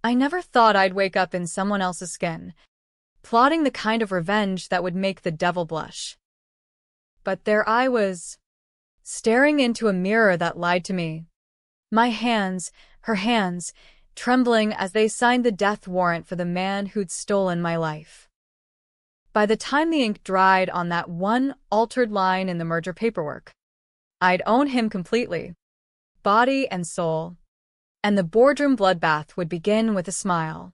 I never thought I'd wake up in someone else's skin, plotting the kind of revenge that would make the devil blush. But there I was, staring into a mirror that lied to me. My hands, her hands, trembling as they signed the death warrant for the man who'd stolen my life. By the time the ink dried on that one altered line in the merger paperwork, I'd own him completely, body and soul, and the boardroom bloodbath would begin with a smile.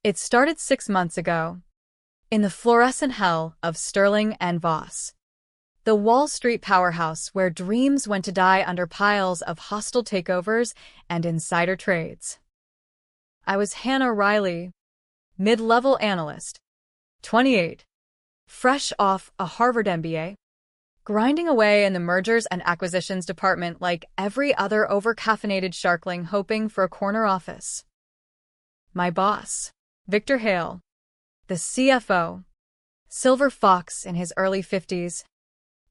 It started 6 months ago, in the fluorescent hell of Sterling and Voss, the Wall Street powerhouse where dreams went to die under piles of hostile takeovers and insider trades. I was Hannah Riley, mid-level analyst, 28, fresh off a Harvard MBA, grinding away in the mergers and acquisitions department like every other over-caffeinated sharkling hoping for a corner office. My boss, Victor Hale, the CFO, silver fox in his early 50s,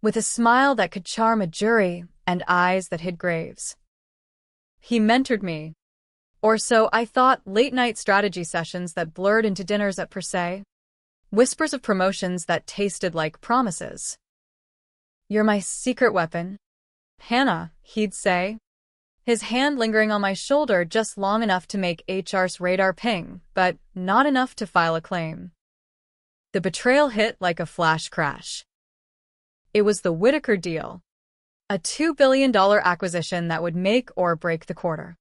with a smile that could charm a jury and eyes that hid graves. He mentored me, or so I thought, late-night strategy sessions that blurred into dinners at per se, whispers of promotions that tasted like promises. "You're my secret weapon, Hannah," he'd say, his hand lingering on my shoulder just long enough to make HR's radar ping, but not enough to file a claim. The betrayal hit like a flash crash. It was the Whitaker deal, a $2 billion acquisition that would make or break the quarter.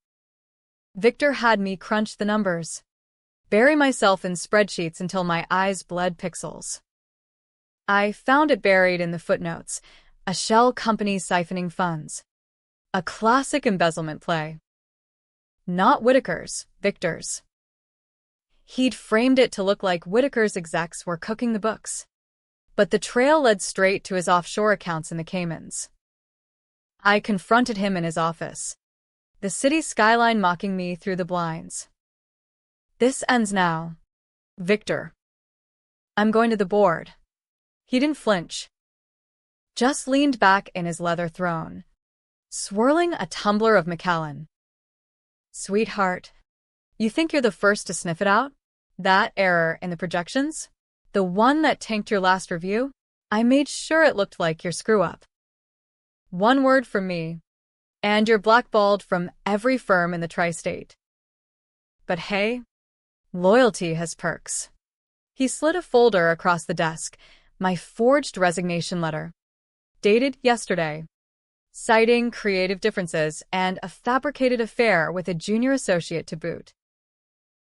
Victor had me crunch the numbers, bury myself in spreadsheets until my eyes bled pixels. I found it buried in the footnotes, a shell company siphoning funds. A classic embezzlement play. Not Whitaker's, Victor's. He'd framed it to look like Whitaker's execs were cooking the books. But the trail led straight to his offshore accounts in the Caymans. I confronted him in his office, the city skyline mocking me through the blinds. "This ends now, Victor. I'm going to the board." He didn't flinch, just leaned back in his leather throne, swirling a tumbler of Macallan. "Sweetheart, you think you're the first to sniff it out? That error in the projections? The one that tanked your last review? I made sure it looked like your screw-up. One word from me, and you're blackballed from every firm in the tri-state. But hey, loyalty has perks." He slid a folder across the desk, my forged resignation letter, dated yesterday, citing creative differences and a fabricated affair with a junior associate to boot.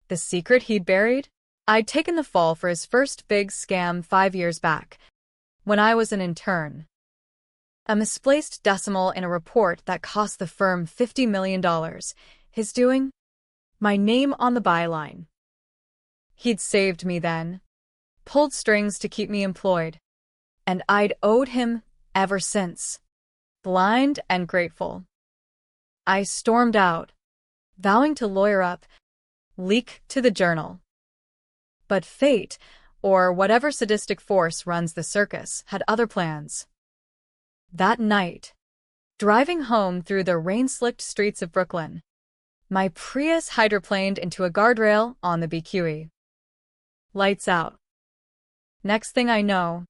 The secret he'd buried? I'd taken the fall for his first big scam 5 years back, when I was an intern. A misplaced decimal in a report that cost the firm $50 million. His doing? My name on the byline. He'd saved me then, pulled strings to keep me employed, and I'd owed him ever since, blind and grateful. I stormed out, vowing to lawyer up, leak to the Journal. But fate, or whatever sadistic force runs the circus, had other plans. That night, driving home through the rain-slicked streets of Brooklyn, my Prius hydroplaned into a guardrail on the BQE. Lights out. Next thing I know,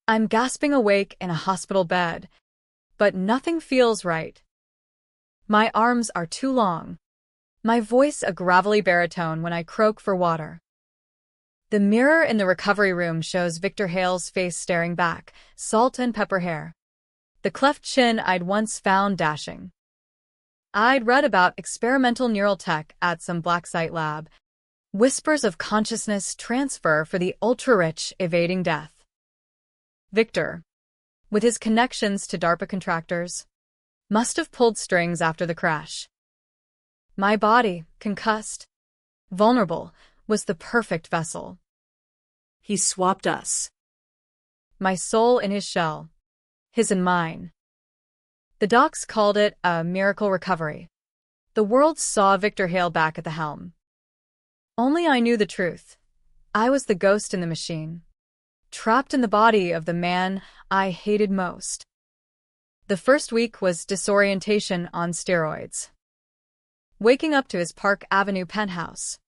I'm gasping awake in a hospital bed, but nothing feels right. My arms are too long, my voice a gravelly baritone when I croak for water. The mirror in the recovery room shows Victor Hale's face staring back, salt and pepper hair, the cleft chin I'd once found dashing. I'd read about experimental neural tech at some black site lab, whispers of consciousness transfer for the ultra-rich evading death. Victor, with his connections to DARPA contractors, must have pulled strings after the crash. My body, concussed, vulnerable, was the perfect vessel. He swapped us. My soul in his shell, his and mine. The docs called it a miracle recovery. The world saw Victor Hale back at the helm. Only I knew the truth. I was the ghost in the machine, trapped in the body of the man I hated most. The first week was disorientation on steroids. waking up to his Park Avenue penthouse.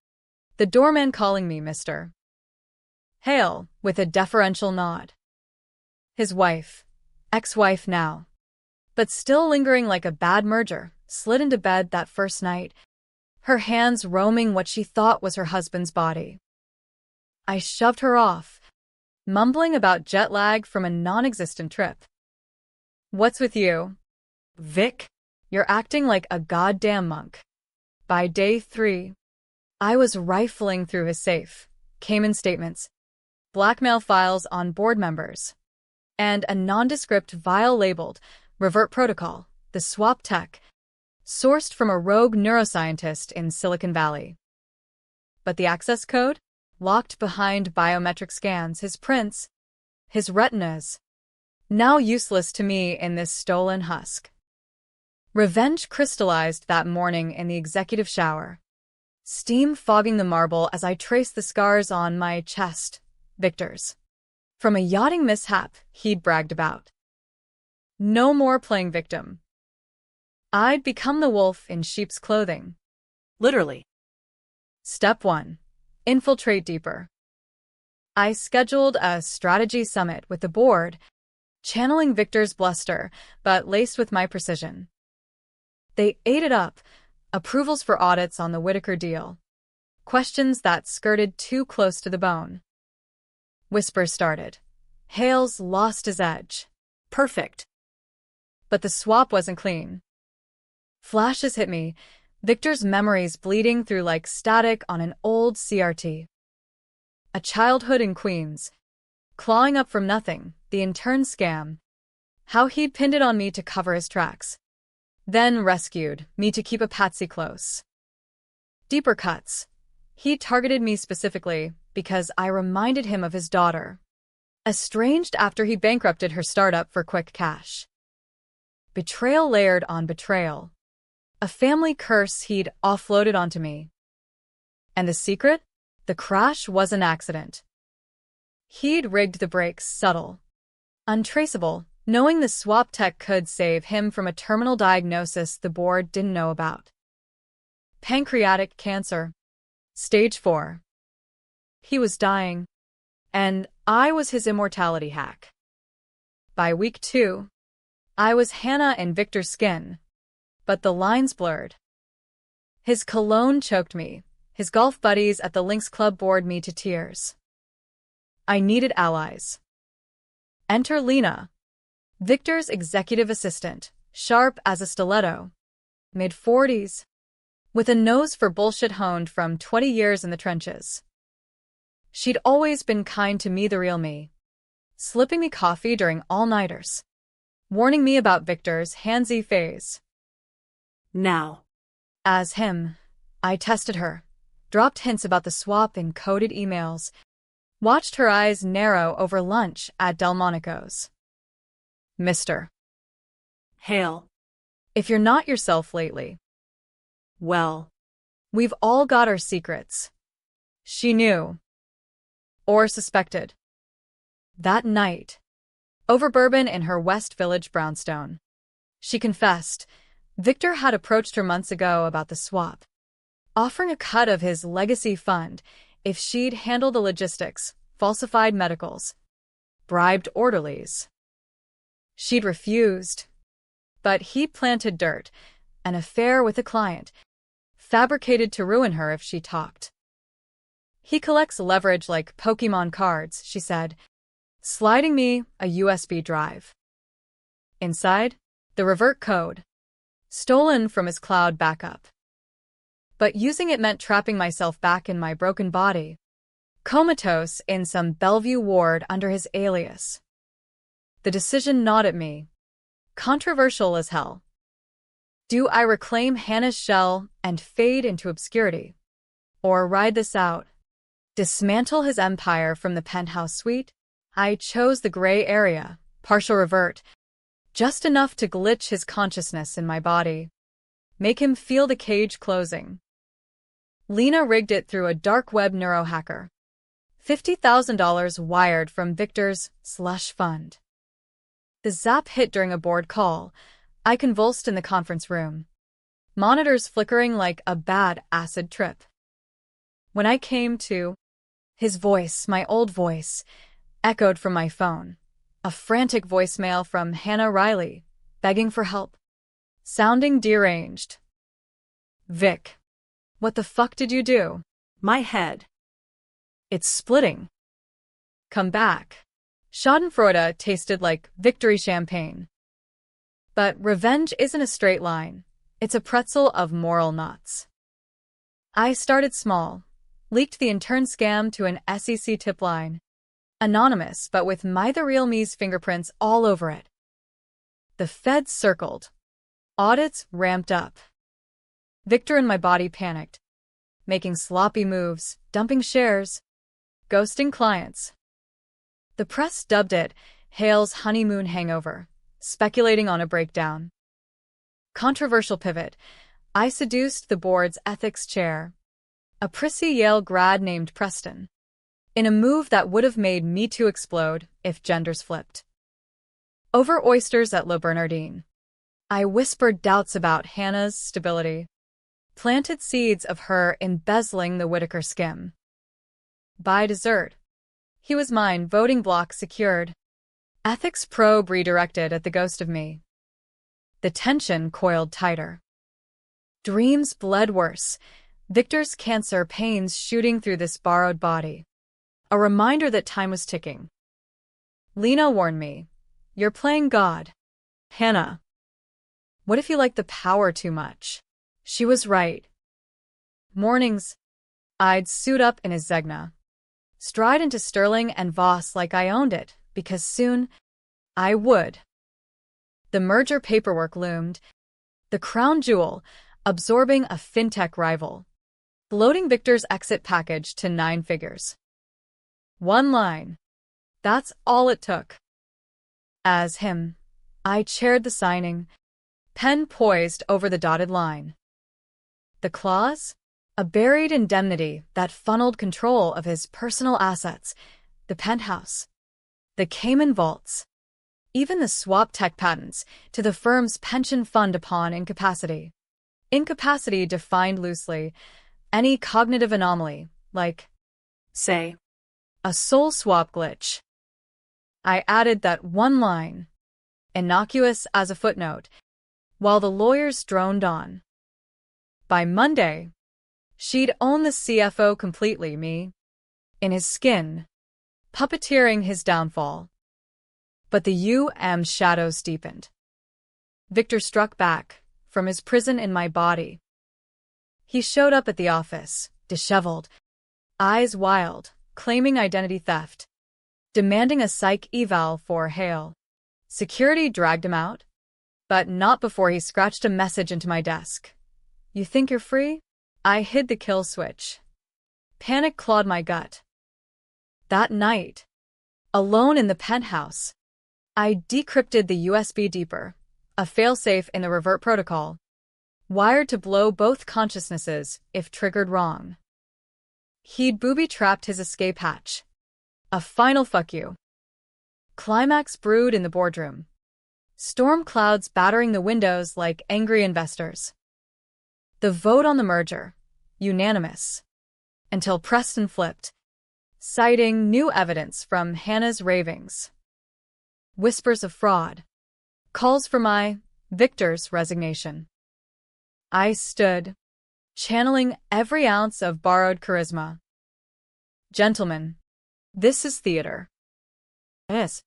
The doorman calling me Mr. Hale, with a deferential nod. His wife, ex-wife now, but still lingering like a bad merger, slid into bed that first night, her hands roaming what she thought was her husband's body. I shoved her off, mumbling about jet lag from a non-existent trip. What's with you, Vic? You're acting like a goddamn monk. By day 3, I was rifling through his safe, Cayman statements, blackmail files on board members, and a nondescript vial labeled Revert Protocol, the swap tech, sourced from a rogue neuroscientist in Silicon Valley. But the access code? Locked behind biometric scans, his prints, his retinas, now useless to me in this stolen husk. Revenge crystallized that morning in the executive shower, steam fogging the marble as I traced the scars on my chest, Victor's, from a yachting mishap he'd bragged about. No more playing victim. I'd become the wolf in sheep's clothing. Literally. Step 1. Infiltrate deeper. I scheduled a strategy summit with the board, channeling Victor's bluster, but laced with my precision. They ate it up, approvals for audits on the Whitaker deal, questions that skirted too close to the bone. Whispers started. Hale's lost his edge. Perfect. But the swap wasn't clean. Flashes hit me, Victor's memories bleeding through like static on an old CRT. A childhood in Queens, clawing up from nothing, the intern scam, how he'd pinned it on me to cover his tracks, then rescued me to keep a patsy close. Deeper cuts. He targeted me specifically because I reminded him of his daughter, estranged after he bankrupted her startup for quick cash. Betrayal layered on betrayal. A family curse he'd offloaded onto me. And the secret? The crash was an accident. He'd rigged the brakes subtle, untraceable, knowing the swap tech could save him from a terminal diagnosis the board didn't know about. Pancreatic cancer. Stage 4. He was dying, and I was his immortality hack. By week 2, I was Hannah in Victor's skin, but the lines blurred. His cologne choked me, his golf buddies at the Lynx Club bored me to tears. I needed allies. Enter Lena, Victor's executive assistant, sharp as a stiletto, mid-40s, with a nose for bullshit honed from 20 years in the trenches. She'd always been kind to me, the real me, slipping me coffee during all-nighters, warning me about Victor's handsy phase. Now. As him, I tested her, dropped hints about the swap in coded emails, watched her eyes narrow over lunch at Delmonico's. Mr. Hale. If you're not yourself lately. Well. We've all got our secrets. She knew. Or suspected. That night, over bourbon in her West Village brownstone, she confessed Victor had approached her months ago about the swap, offering a cut of his legacy fund if she'd handle the logistics, falsified medicals, bribed orderlies. She'd refused, but he planted dirt, an affair with a client, fabricated to ruin her if she talked. He collects leverage like Pokemon cards, she said, sliding me a USB drive. Inside, the revert code, stolen from his cloud backup. But using it meant trapping myself back in my broken body, comatose in some Bellevue ward under his alias. The decision gnawed at me. Controversial as hell. Do I reclaim Hannah's shell and fade into obscurity? Or ride this out? Dismantle his empire from the penthouse suite? I chose the gray area, partial revert, just enough to glitch his consciousness in my body. Make him feel the cage closing. Lena rigged it through a dark web neurohacker. $50,000 wired from Victor's slush fund. The zap hit during a board call. I convulsed in the conference room. monitors flickering like a bad acid trip. When I came to, his voice, my old voice, echoed from my phone. A frantic voicemail from Hannah Riley, begging for help. Sounding deranged. Vic, what the fuck did you do? My head. It's splitting. Come back. Schadenfreude tasted like victory champagne. But revenge isn't a straight line. It's a pretzel of moral knots. I started small, leaked the intern scam to an SEC tip line. Anonymous, but with My the Real Me's fingerprints all over it. The feds circled. Audits ramped up. Victor and my body panicked, making sloppy moves, dumping shares, ghosting clients. The press dubbed it Hale's honeymoon hangover, speculating on a breakdown. Controversial pivot. I seduced the board's ethics chair, a prissy Yale grad named Preston, in a move that would have made Me Too explode if genders flipped. Over oysters at Le Bernardine, I whispered doubts about Hannah's stability, planted seeds of her embezzling the Whitaker skim. By dessert, he was mine, voting block secured. Ethics probe redirected at the ghost of me. The tension coiled tighter. Dreams bled worse, Victor's cancer pains shooting through this borrowed body. A reminder that time was ticking. Lena warned me, "You're playing God." Hannah. What if you like the power too much? She was right. Mornings, I'd suit up in a Zegna, stride into Sterling and Voss like I owned it, because soon I would. The merger paperwork loomed, the crown jewel, absorbing a fintech rival, bloating Victor's exit package to 9 figures. One line. That's all it took. As him, I chaired the signing, pen poised over the dotted line. The clause? A buried indemnity that funneled control of his personal assets, the penthouse, the Cayman vaults, even the swap tech patents, to the firm's pension fund upon incapacity. Incapacity defined loosely, any cognitive anomaly, like, Say. a soul swap glitch. I added that one line, innocuous as a footnote, while the lawyers droned on. By Monday, she'd own the CFO completely, me, in his skin, puppeteering his downfall. But the shadows deepened. Victor struck back, from his prison in my body. He showed up at the office, disheveled, eyes wild, claiming identity theft, demanding a psych eval for Hale. Security dragged him out, but not before he scratched a message into my desk. "You think you're free?" I hid the kill switch. Panic clawed my gut. That night, alone in the penthouse, I decrypted the USB deeper, a failsafe in the revert protocol, wired to blow both consciousnesses if triggered wrong. He'd booby-trapped his escape hatch. A final fuck you. Climax brewed in the boardroom. Storm clouds battering the windows like angry investors. The vote on the merger, unanimous. Until Preston flipped, citing new evidence from Hannah's ravings. Whispers of fraud. Calls for Victor's resignation. I stood, channeling every ounce of borrowed charisma. "Gentlemen, this is theater." Yes.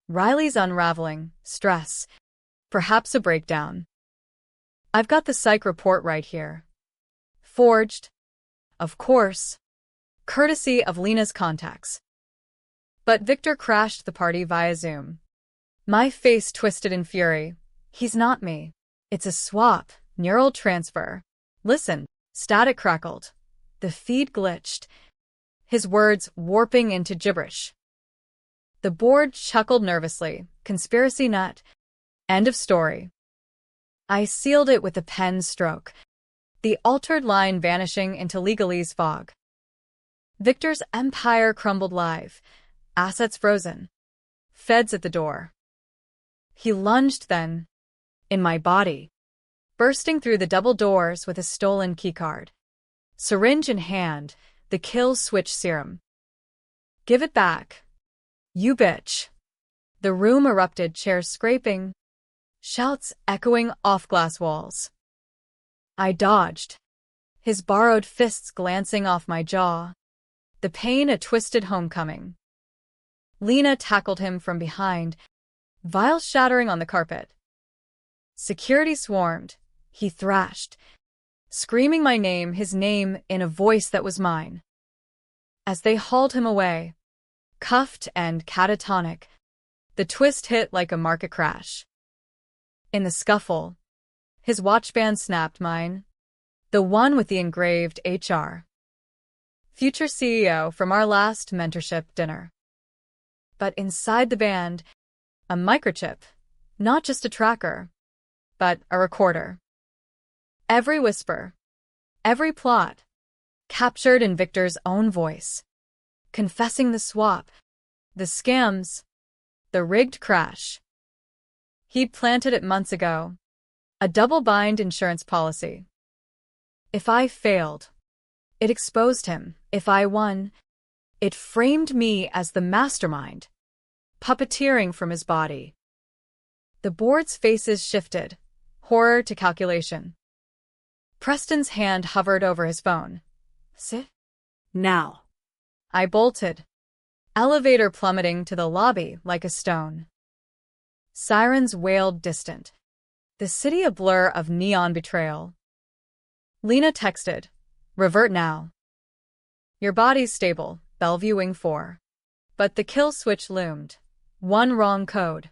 Riley's unraveling, stress, perhaps a breakdown. I've got the psych report right here. Forged, of course, courtesy of Lena's contacts. But Victor crashed the party via Zoom. My face twisted in fury. He's not me. It's a swap, neural transfer. Listen, static crackled. The feed glitched, his words warping into gibberish. The board chuckled nervously. Conspiracy nut. End of story. I sealed it with a pen stroke, the altered line vanishing into legalese fog. Victor's empire crumbled live, assets frozen, feds at the door. He lunged then, in my body, bursting through the double doors with a stolen keycard. Syringe in hand, the kill switch serum. Give it back. You bitch. The room erupted, chairs scraping, shouts echoing off glass walls. I dodged, his borrowed fists glancing off my jaw, the pain a twisted homecoming. Lena tackled him from behind, vials shattering on the carpet. Security swarmed, he thrashed, screaming my name, his name, in a voice that was mine. As they hauled him away, cuffed and catatonic, the twist hit like a market crash. In the scuffle, his watchband snapped, mine, the one with the engraved HR. Future CEO from our last mentorship dinner. But inside the band, a microchip, not just a tracker, but a recorder. Every whisper, every plot, captured in Victor's own voice, confessing the swap, the scams, the rigged crash. He'd planted it months ago, a double-bind insurance policy. If I failed, it exposed him. If I won, it framed me as the mastermind, puppeteering from his body. The board's faces shifted, horror to calculation. Preston's hand hovered over his phone. Sit. Now. I bolted, elevator plummeting to the lobby like a stone. Sirens wailed distant, the city a blur of neon betrayal. Lena texted, revert now. Your body's stable, Bellevue Wing 4. But the kill switch loomed. One wrong code.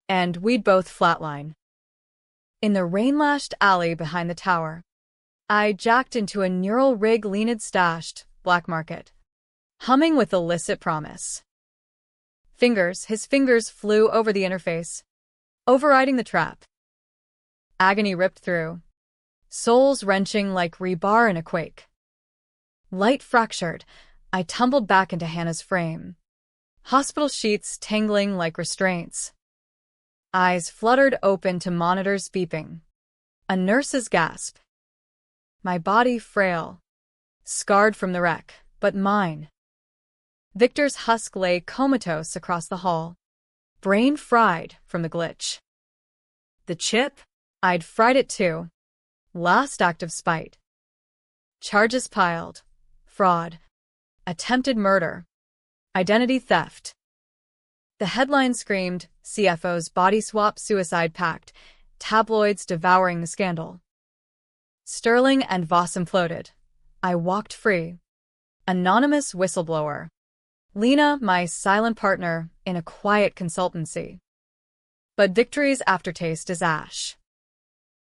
And we'd both flatline. In the rain-lashed alley behind the tower, I jacked into a neural rig Lena'd stashed, black market, humming with illicit promise. His fingers flew over the interface, overriding the trap. Agony ripped through, souls wrenching like rebar in a quake. Light fractured, I tumbled back into Hannah's frame. Hospital sheets tangling like restraints. Eyes fluttered open to monitors beeping. A nurse's gasp. My body frail, scarred from the wreck, but mine. Victor's husk lay comatose across the hall, brain fried from the glitch. The chip? I'd fried it too. Last act of spite. Charges piled. Fraud. Attempted murder. Identity theft. The headline screamed, CFO's body swap suicide pact, tabloids devouring the scandal. Sterling and Voss imploded. I walked free. Anonymous whistleblower. Lena, my silent partner, in a quiet consultancy. But victory's aftertaste is ash.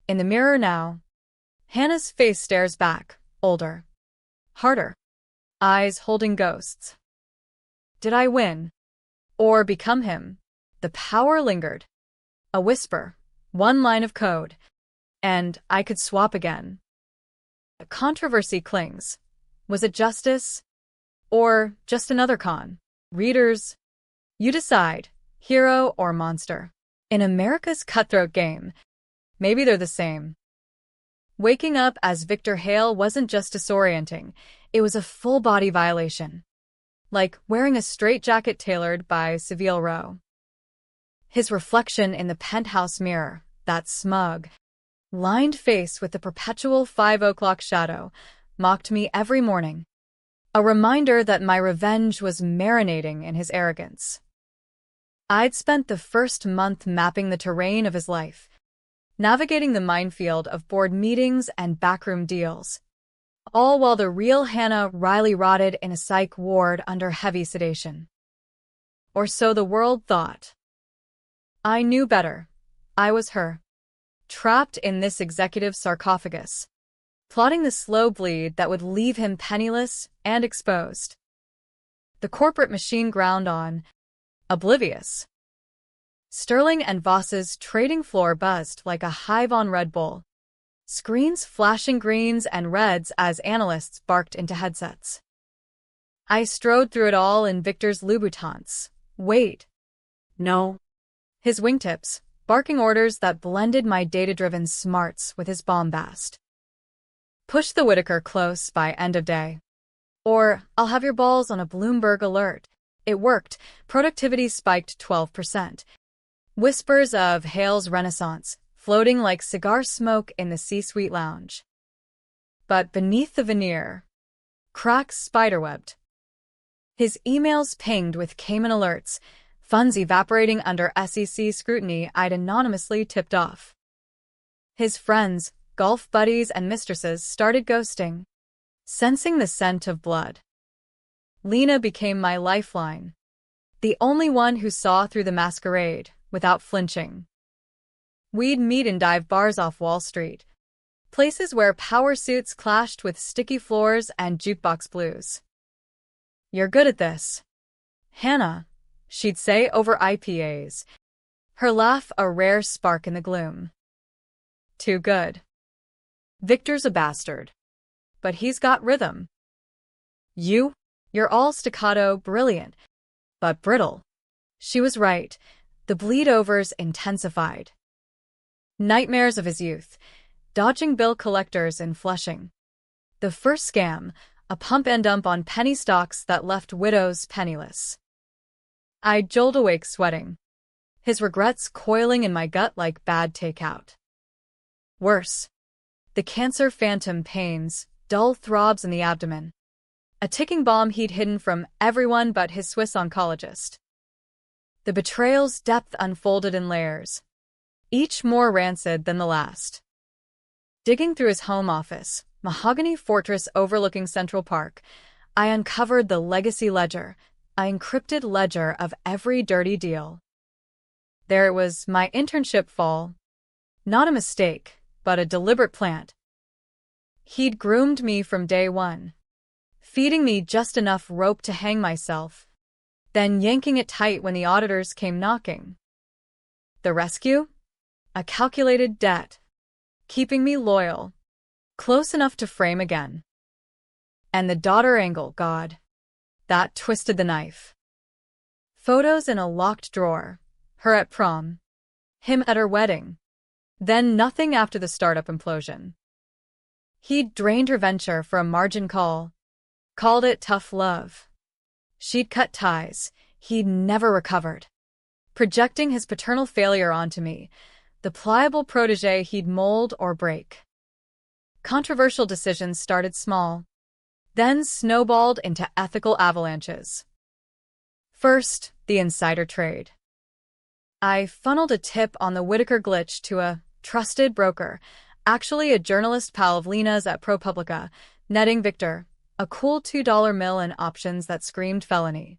In the mirror now, Hannah's face stares back, older. Harder. Eyes holding ghosts. Did I win? Or become him? The power lingered. A whisper, one line of code, and I could swap again. A controversy clings. Was it justice? Or just another con? Readers, you decide, hero or monster. In America's cutthroat game, maybe they're the same. Waking up as Victor Hale wasn't just disorienting, it was a full-body violation. Like wearing a straitjacket tailored by Savile Row. His reflection in the penthouse mirror, that smug, lined face with the perpetual 5 o'clock shadow, mocked me every morning. A reminder that my revenge was marinating in his arrogance. I'd spent the first month mapping the terrain of his life, navigating the minefield of board meetings and backroom deals, all while the real Hannah Riley rotted in a psych ward under heavy sedation. Or so the world thought. I knew better. I was her. Trapped in this executive sarcophagus, plotting the slow bleed that would leave him penniless and exposed. The corporate machine ground on, oblivious. Sterling and Voss's trading floor buzzed like a hive on Red Bull, screens flashing greens and reds as analysts barked into headsets. I strode through it all in Victor's Louboutins. Wait. No. His wingtips, barking orders that blended my data-driven smarts with his bombast. Push the Whitaker close by end of day. Or, I'll have your balls on a Bloomberg alert. It worked. Productivity spiked 12%. Whispers of Hale's renaissance, floating like cigar smoke in the C-suite lounge. But beneath the veneer, cracks spiderwebbed. His emails pinged with Cayman alerts, funds evaporating under SEC scrutiny I'd anonymously tipped off. His friends, golf buddies, and mistresses started ghosting, sensing the scent of blood. Lena became my lifeline, the only one who saw through the masquerade without flinching. We'd meet in dive bars off Wall Street, places where power suits clashed with sticky floors and jukebox blues. "You're good at this, Hannah," she'd say over IPAs, her laugh a rare spark in the gloom. "Too good. Victor's a bastard, but he's got rhythm. You're all staccato, brilliant, but brittle." She was right. The bleed-overs intensified. Nightmares of his youth, dodging bill collectors in Flushing. The first scam, a pump and dump on penny stocks that left widows penniless. I jolt awake sweating, his regrets coiling in my gut like bad takeout. Worse, the cancer phantom pains, dull throbs in the abdomen. A ticking bomb he'd hidden from everyone but his Swiss oncologist. The betrayal's depth unfolded in layers, each more rancid than the last. Digging through his home office, mahogany fortress overlooking Central Park, I uncovered the legacy ledger, an encrypted ledger of every dirty deal. There it was, my internship fall. Not a mistake, but a deliberate plant. He'd groomed me from day one, feeding me just enough rope to hang myself, then yanking it tight when the auditors came knocking. The rescue? A calculated debt, keeping me loyal, close enough to frame again. And the daughter angle, God, that twisted the knife. Photos in a locked drawer, her at prom, him at her wedding, then nothing after the startup implosion. He'd drained her venture for a margin call, called it tough love. She'd cut ties, he'd never recovered, projecting his paternal failure onto me, the pliable protégé he'd mold or break. Controversial decisions started small, then snowballed into ethical avalanches. First, the insider trade. I funneled a tip on the Whitaker glitch to a trusted broker, actually a journalist pal of Lena's at ProPublica, netting Victor a cool $2 mill in options that screamed felony.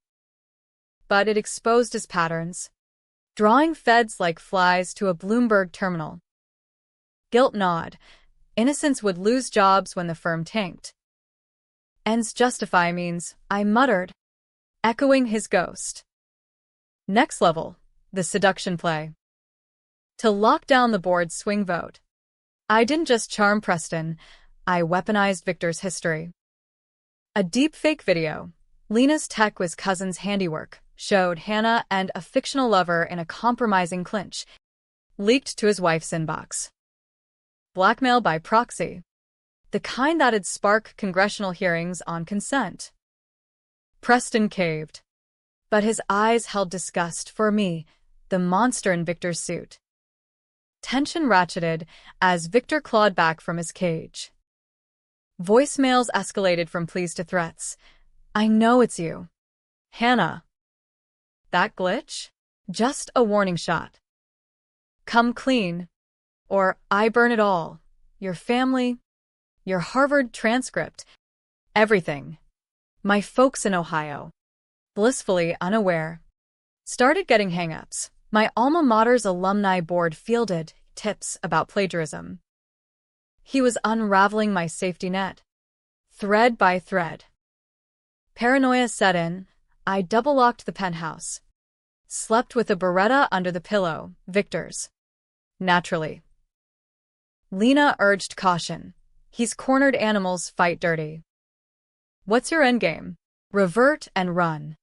But it exposed his patterns, drawing feds like flies to a Bloomberg terminal. Guilt gnawed. Innocents would lose jobs when the firm tanked. Ends justify means, I muttered, echoing his ghost. Next level, the seduction play. To lock down the board's swing vote, I didn't just charm Preston, I weaponized Victor's history. A deepfake video, Lena's tech was cousin's handiwork, showed Hannah and a fictional lover in a compromising clinch, leaked to his wife's inbox. Blackmail by proxy. The kind that'd spark congressional hearings on consent. Preston caved, but his eyes held disgust for me, the monster in Victor's suit. Tension ratcheted as Victor clawed back from his cage. Voicemails escalated from pleas to threats. I know it's you, Hannah. That glitch? Just a warning shot. Come clean, or I burn it all. Your family, your Harvard transcript, everything. My folks in Ohio, blissfully unaware, started getting hang-ups. My alma mater's alumni board fielded tips about plagiarism. He was unraveling my safety net, thread by thread. Paranoia set in. I double-locked the penthouse. Slept with a Beretta under the pillow, Victor's. Naturally. Lena urged caution. He's cornered animals fight dirty. What's your endgame? Revert and run.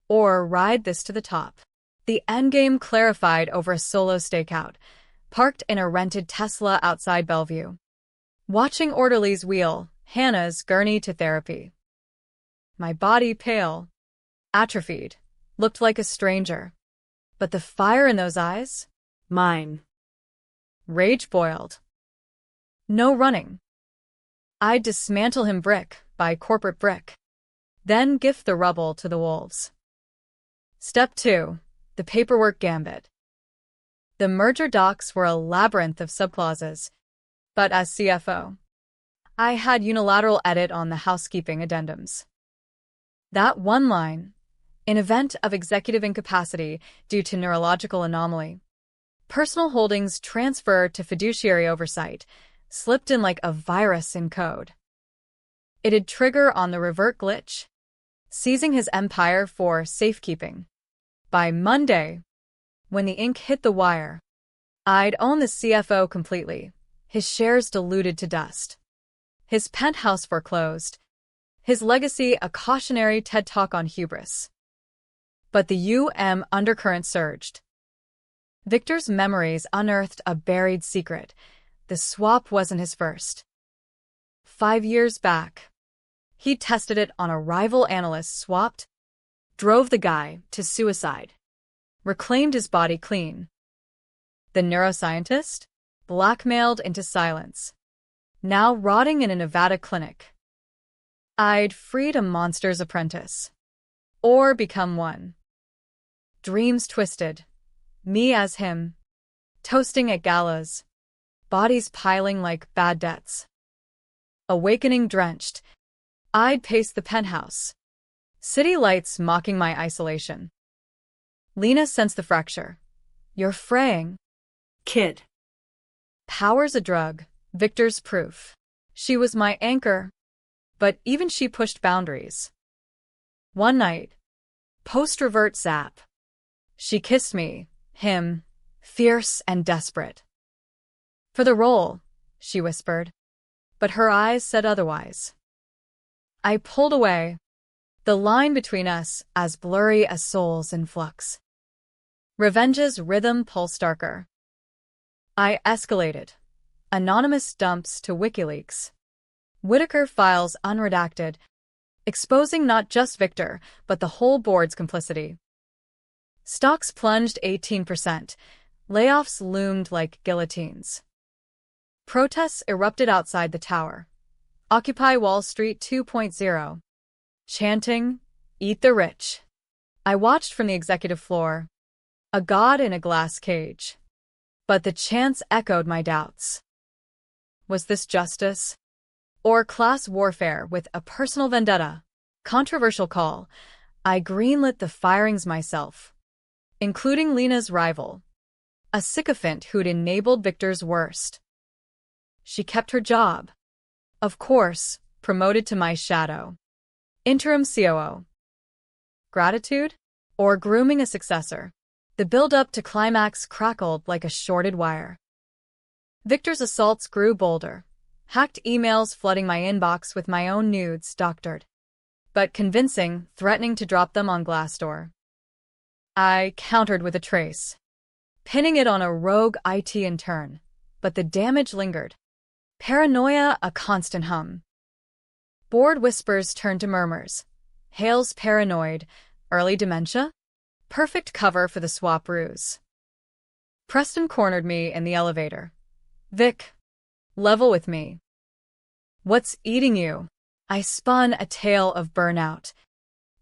Or ride this to the top. The endgame clarified over a solo stakeout, parked in a rented Tesla outside Bellevue. Watching orderlies wheel Hannah's gurney to therapy. My body pale, atrophied, looked like a stranger. But the fire in those eyes? Mine. Rage boiled. No running. I'd dismantle him brick by corporate brick, then gift the rubble to the wolves. Step 2. The paperwork gambit. The merger docs were a labyrinth of subclauses, but as CFO, I had unilateral edit on the housekeeping addendums. That one line, in event of executive incapacity due to neurological anomaly, personal holdings transfer to fiduciary oversight, slipped in like a virus in code. It'd trigger on the revert glitch, seizing his empire for safekeeping. By Monday, when the ink hit the wire, I'd own the CFO completely, his shares diluted to dust, his penthouse foreclosed, his legacy a cautionary TED Talk on hubris. But the undercurrent surged. Victor's memories unearthed a buried secret. The swap wasn't his first. 5 years back, he tested it on a rival analyst, swapped, drove the guy to suicide, reclaimed his body clean. The neuroscientist, blackmailed into silence, now rotting in a Nevada clinic. I'd freed a monster's apprentice, or become one. Dreams twisted, me as him, toasting at galas, bodies piling like bad debts. Awakening drenched, I'd pace the penthouse, city lights mocking my isolation. Lena sensed the fracture. You're fraying. Kid. Power's a drug, Victor's proof. She was my anchor, but even she pushed boundaries. One night, post-revert zap, she kissed me, him, fierce and desperate. For the role, she whispered, but her eyes said otherwise. I pulled away, the line between us as blurry as souls in flux. Revenge's rhythm pulsed darker. I escalated. Anonymous dumps to WikiLeaks. Whitaker files unredacted, exposing not just Victor, but the whole board's complicity. Stocks plunged 18%. Layoffs loomed like guillotines. Protests erupted outside the tower. Occupy Wall Street 2.0. Chanting, "Eat the rich." I watched from the executive floor, a god in a glass cage. But the chants echoed my doubts. Was this justice? Or class warfare with a personal vendetta? Controversial call. I greenlit the firings myself, including Lena's rival, a sycophant who'd enabled Victor's worst. She kept her job. Of course, promoted to my shadow. Interim COO. Gratitude? Or grooming a successor? The build-up to climax crackled like a shorted wire. Victor's assaults grew bolder. Hacked emails flooding my inbox with my own nudes doctored, but convincing, threatening to drop them on Glassdoor. I countered with a trace, pinning it on a rogue IT intern, but the damage lingered. Paranoia a constant hum. Bored whispers turned to murmurs. Hale's paranoid. Early dementia? Perfect cover for the swap ruse. Preston cornered me in the elevator. Vic, level with me. What's eating you? I spun a tale of burnout,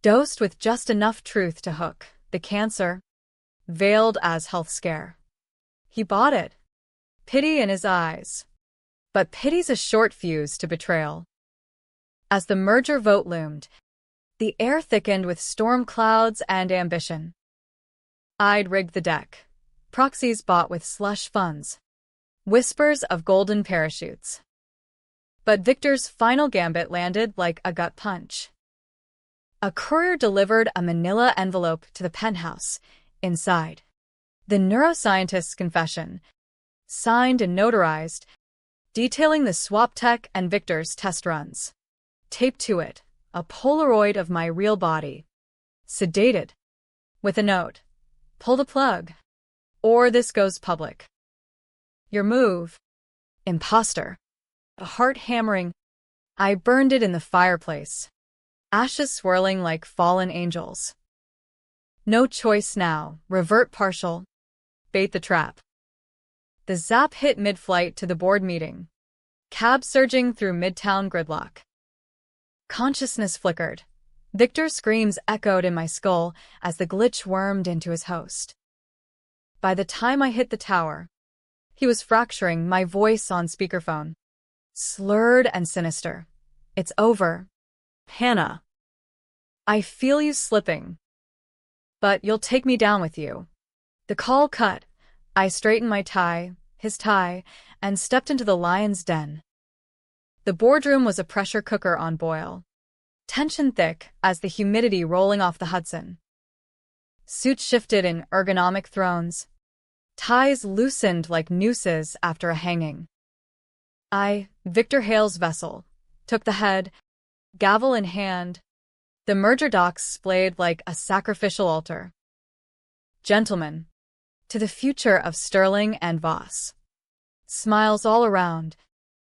dosed with just enough truth to hook. The cancer, veiled as health scare. He bought it. Pity in his eyes. But pity's a short fuse to betrayal. As the merger vote loomed, the air thickened with storm clouds and ambition. I'd rigged the deck. Proxies bought with slush funds. Whispers of golden parachutes. But Victor's final gambit landed like a gut punch. A courier delivered a manila envelope to the penthouse. Inside, the neuroscientist's confession, signed and notarized, detailing the swap tech and Victor's test runs. Taped to it, a Polaroid of my real body, sedated, with a note, Pull the plug, or this goes public. Your move. Imposter. A heart hammering. I burned it in the fireplace. Ashes swirling like fallen angels. No choice now. Revert partial. Bait the trap. The zap hit mid-flight to the board meeting. Cab surging through midtown gridlock. Consciousness flickered. Victor's screams echoed in my skull as the glitch wormed into his host. By the time I hit the tower, he was fracturing, my voice on speakerphone. Slurred and sinister. It's over. Hannah. I feel you slipping. But you'll take me down with you. The call cut. I straightened my tie, his tie, and stepped into the lion's den. The boardroom was a pressure cooker on boil. Tension thick as the humidity rolling off the Hudson. Suits shifted in ergonomic thrones. Ties loosened like nooses after a hanging. I, Victor Hale's vessel, took the head, gavel in hand. The merger docs splayed like a sacrificial altar. Gentlemen, to the future of Sterling and Voss. Smiles all around.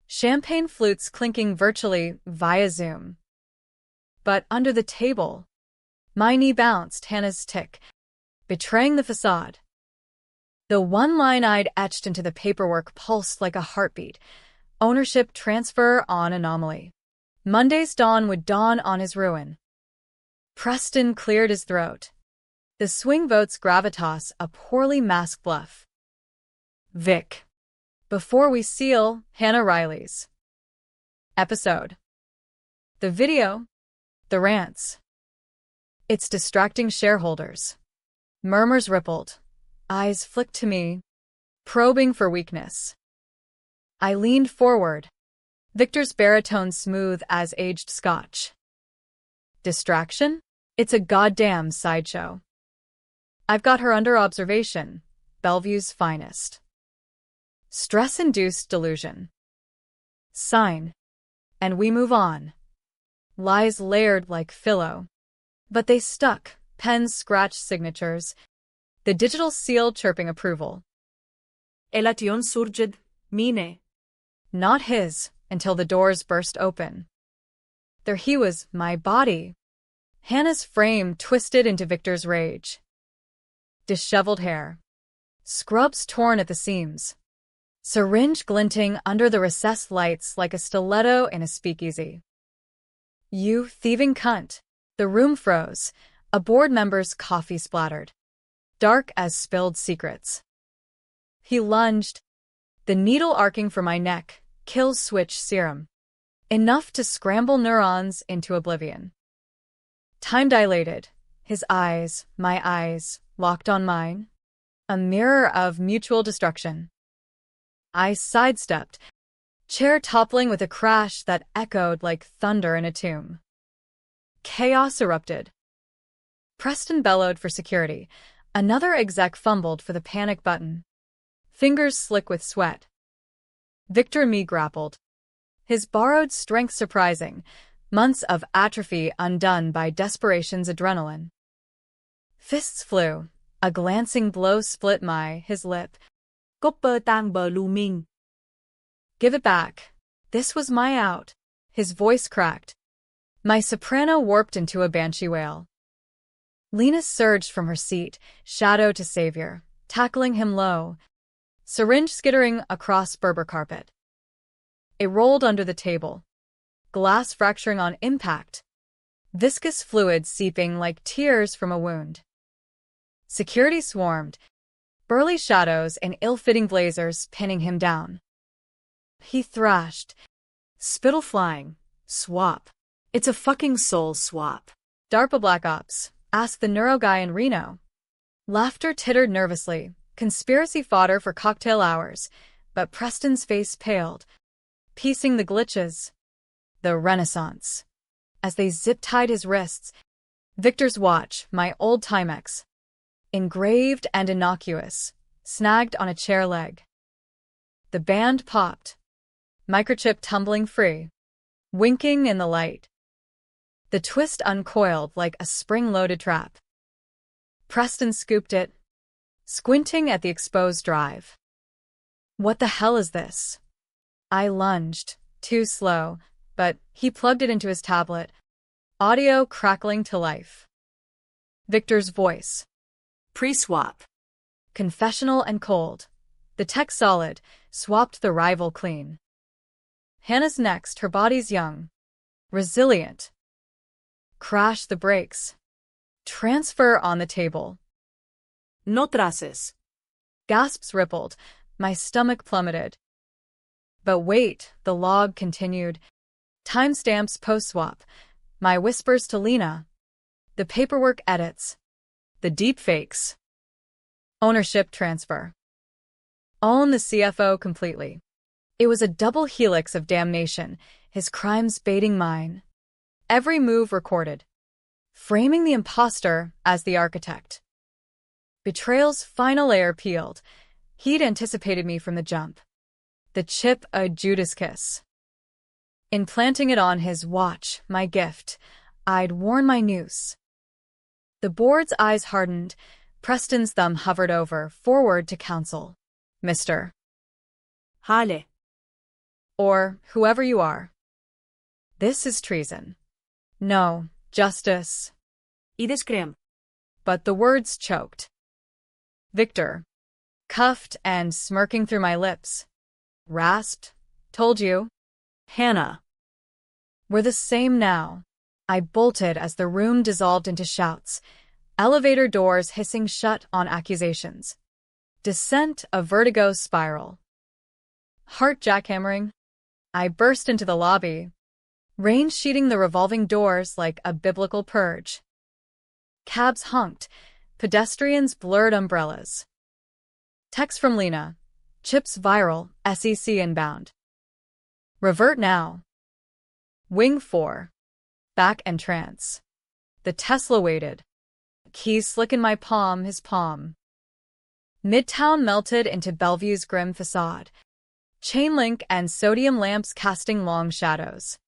Champagne flutes clinking virtually via Zoom. But under the table, my knee bounced Hannah's tick, betraying the facade. The one line I'd etched into the paperwork pulsed like a heartbeat. Ownership transfer on anomaly. Monday's dawn would dawn on his ruin. Preston cleared his throat. The swing vote's gravitas a poorly masked bluff. Vic. Before we seal, Hannah Riley's episode. The video. The rants. It's distracting shareholders. Murmurs rippled. Eyes flicked to me, probing for weakness. I leaned forward. Victor's baritone smooth as aged scotch. Distraction? It's a goddamn sideshow. I've got her under observation. Bellevue's finest. Stress-induced delusion. Sign. And we move on. Lies layered like phyllo. But they stuck. Pens scratched signatures. The digital seal chirping approval. Elation surged, mine. Not his, until the doors burst open. There he was, my body. Hannah's frame twisted into Victor's rage. Disheveled hair. Scrubs torn at the seams. Syringe glinting under the recessed lights like a stiletto in a speakeasy. You thieving cunt. The room froze. A board member's coffee splattered. Dark as spilled secrets. He lunged. The needle arcing for my neck. Kill switch serum. Enough to scramble neurons into oblivion. Time dilated. His eyes, my eyes, locked on mine. A mirror of mutual destruction. I sidestepped, chair toppling with a crash that echoed like thunder in a tomb. Chaos erupted. Preston bellowed for security. Another exec fumbled for the panic button. Fingers slick with sweat. Victor and me grappled. His borrowed strength surprising. Months of atrophy undone by desperation's adrenaline. Fists flew. A glancing blow split his lip. Copper tang bờ looming. Give it back. This was my out. His voice cracked. My soprano warped into a banshee wail. Lena surged from her seat, shadow to savior, tackling him low. Syringe skittering across Berber carpet. It rolled under the table. Glass fracturing on impact. Viscous fluid seeping like tears from a wound. Security swarmed. Burly shadows in ill-fitting blazers pinning him down. He thrashed. Spittle flying. Swap. It's a fucking soul swap. DARPA Black Ops. Asked the neuro guy in Reno. Laughter tittered nervously. Conspiracy fodder for cocktail hours. But Preston's face paled. Piecing the glitches. The Renaissance. As they zip-tied his wrists. Victor's watch, my old Timex. Engraved and innocuous. Snagged on a chair leg. The band popped. Microchip tumbling free. Winking in the light. The twist uncoiled like a spring-loaded trap. Preston scooped it, squinting at the exposed drive. What the hell is this? I lunged, too slow, but he plugged it into his tablet, audio crackling to life. Victor's voice. Pre-swap. Confessional and cold. The tech solid, swapped the rival clean. Hannah's next, her body's young. Resilient. Crash the brakes. Transfer on the table. No traces. Gasps rippled. My stomach plummeted. But wait, the log continued. Timestamps post-swap. My whispers to Lena. The paperwork edits. The deepfakes. Ownership transfer. Own the CFO completely. It was a double helix of damnation, his crimes baiting mine. Every move recorded. Framing the imposter as the architect. Betrayal's final layer peeled. He'd anticipated me from the jump. The chip a Judas kiss. In planting it on his watch, my gift, I'd worn my noose. The board's eyes hardened. Preston's thumb hovered over, forward to counsel. Mr. Hale. Or whoever you are. This is treason. No, justice. I descrem. But the words choked. Victor. Cuffed and smirking through my lips. Rasped. Told you. Hannah. We're the same now. I bolted as the room dissolved into shouts. Elevator doors hissing shut on accusations. Descent a vertigo spiral. Heart jackhammering. I burst into the lobby. Rain sheeting the revolving doors like a biblical purge. Cabs honked. Pedestrians blurred umbrellas. Text from Lena. Chips viral, SEC inbound. Revert now. Wing 4. Back and trance. The Tesla waited. Keys slick in my palm, his palm. Midtown melted into Bellevue's grim facade. Chain link and sodium lamps casting long shadows.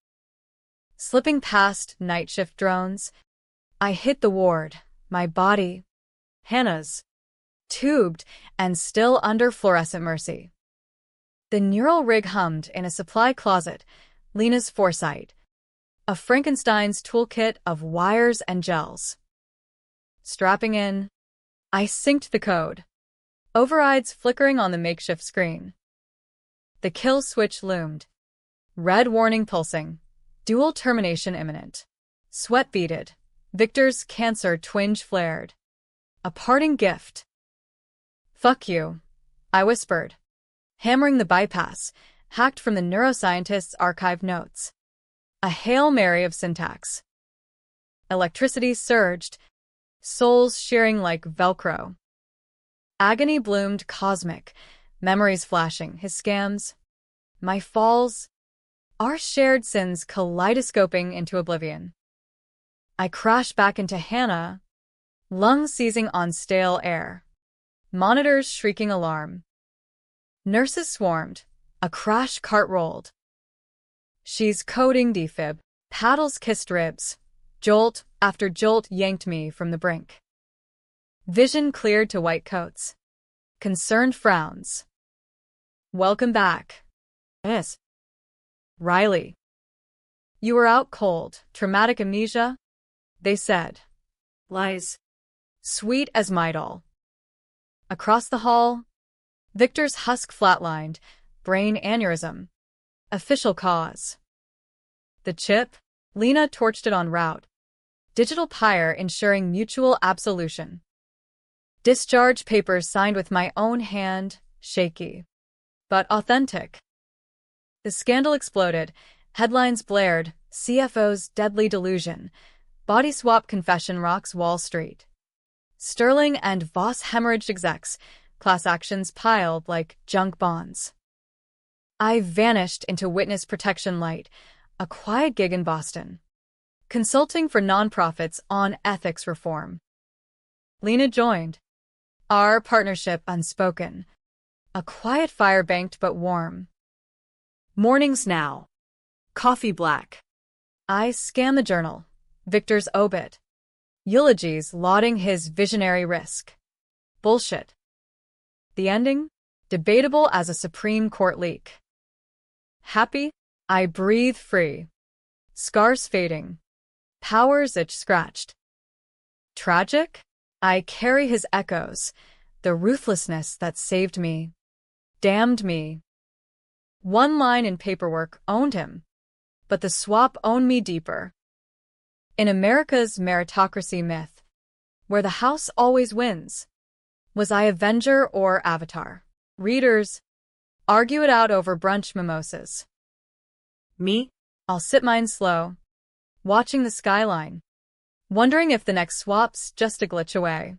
Slipping past night shift drones, I hit the ward, my body, Hannah's, tubed and still under fluorescent mercy. The neural rig hummed in a supply closet, Lena's foresight, a Frankenstein's toolkit of wires and gels. Strapping in, I synced the code, overrides flickering on the makeshift screen. The kill switch loomed, red warning pulsing, dual termination imminent. Sweat beaded, Victor's cancer twinge flared. A parting gift. Fuck you, I whispered, hammering the bypass, hacked from the neuroscientist's archived notes. A Hail Mary of syntax. Electricity surged, souls shearing like Velcro. Agony bloomed cosmic, memories flashing, his scams, my falls, our shared sins kaleidoscoping into oblivion. I crashed back into Hannah, lungs seizing on stale air, monitors shrieking alarm. Nurses swarmed, a crash cart rolled. She's coding defib, paddles kissed ribs, jolt after jolt yanked me from the brink. Vision cleared to white coats. Concerned frowns. Welcome back. Yes. Riley. You were out cold, traumatic amnesia? They said. Lies. Sweet as Midol. Across the hall, Victor's husk flatlined, brain aneurysm. Official cause. The chip, Lena torched it en route. Digital pyre ensuring mutual absolution. Discharge papers signed with my own hand, shaky, but authentic. The scandal exploded, headlines blared, CFO's deadly delusion, body swap confession rocks Wall Street. Sterling and Voss hemorrhaged execs, class actions piled like junk bonds. I vanished into witness protection light, a quiet gig in Boston, consulting for nonprofits on ethics reform. Lena joined. Our partnership unspoken. A quiet fire banked but warm. Mornings now. Coffee black. I scan the journal. Victor's obit. Eulogies lauding his visionary risk. Bullshit. The ending? Debatable as a Supreme Court leak. Happy? I breathe free. Scars fading. Powers itch scratched. Tragic? I carry his echoes, the ruthlessness that saved me, damned me. One line in paperwork owned him, but the swap owned me deeper. In America's meritocracy myth, where the house always wins, was I Avenger or Avatar? Readers, argue it out over brunch mimosas. Me? I'll sip mine slow, watching the skyline, wondering if the next swap's just a glitch away.